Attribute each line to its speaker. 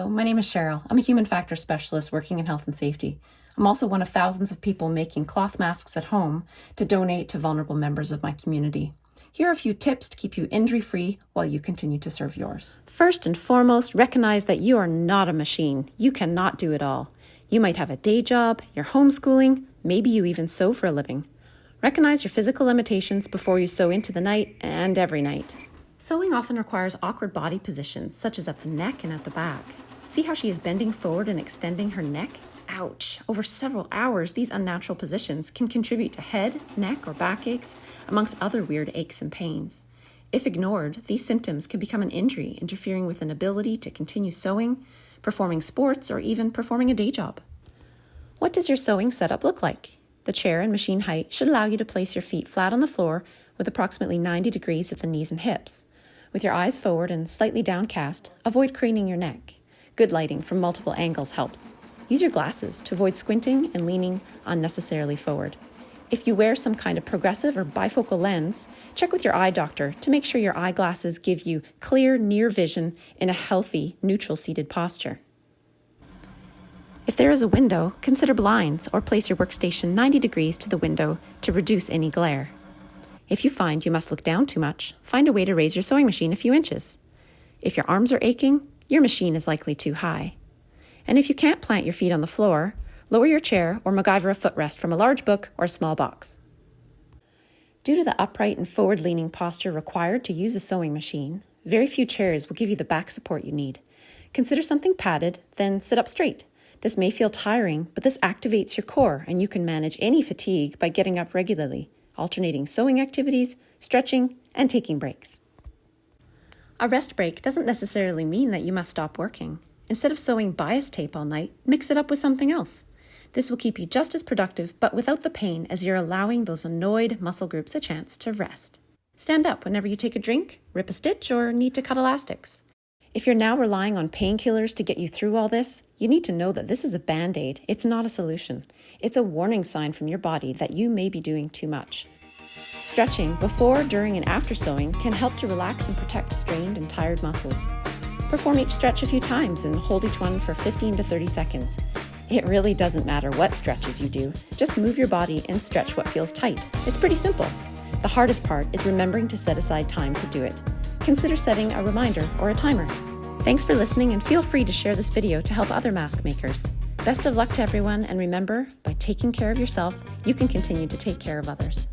Speaker 1: Hello, my name is Cheryl. I'm a human factors specialist working in health and safety. I'm also one of thousands of people making cloth masks at home to donate to vulnerable members of my community. Here are a few tips to keep you injury-free while you continue to serve yours. First and foremost, recognize that you are not a machine. You cannot do it all. You might have a day job, you're homeschooling, maybe you even sew for a living. Recognize your physical limitations before you sew into the night and every night. Sewing often requires awkward body positions, such as at the neck and at the back. See how she is bending forward and extending her neck? Ouch! Over several hours, these unnatural positions can contribute to head, neck, or back aches, amongst other weird aches and pains. If ignored, these symptoms can become an injury, interfering with an ability to continue sewing, performing sports, or even performing a day job. What does your sewing setup look like? The chair and machine height should allow you to place your feet flat on the floor with approximately 90 degrees at the knees and hips. With your eyes forward and slightly downcast, avoid craning your neck. Good lighting from multiple angles helps. Use your glasses to avoid squinting and leaning unnecessarily forward. If you wear some kind of progressive or bifocal lens, check with your eye doctor to make sure your eyeglasses give you clear, near vision in a healthy, neutral-seated posture. If there is a window, consider blinds or place your workstation 90 degrees to the window to reduce any glare. If you find you must look down too much, find a way to raise your sewing machine a few inches. If your arms are aching, your machine is likely too high. And if you can't plant your feet on the floor, lower your chair or MacGyver a footrest from a large book or a small box. Due to the upright and forward-leaning posture required to use a sewing machine, very few chairs will give you the back support you need. Consider something padded, then sit up straight. This may feel tiring, but this activates your core and you can manage any fatigue by getting up regularly, alternating sewing activities, stretching, and taking breaks. A rest break doesn't necessarily mean that you must stop working. Instead of sewing bias tape all night, mix it up with something else. This will keep you just as productive, but without the pain, as you're allowing those annoyed muscle groups a chance to rest. Stand up whenever you take a drink, rip a stitch, or need to cut elastics. If you're now relying on painkillers to get you through all this, you need to know that this is a band-aid. It's not a solution. It's a warning sign from your body that you may be doing too much. Stretching before, during, and after sewing can help to relax and protect strained and tired muscles. Perform each stretch a few times and hold each one for 15 to 30 seconds. It really doesn't matter what stretches you do. Just move your body and stretch what feels tight. It's pretty simple. The hardest part is remembering to set aside time to do it. Consider setting a reminder or a timer. Thanks for listening, and feel free to share this video to help other mask makers. Best of luck to everyone, and remember, by taking care of yourself, you can continue to take care of others.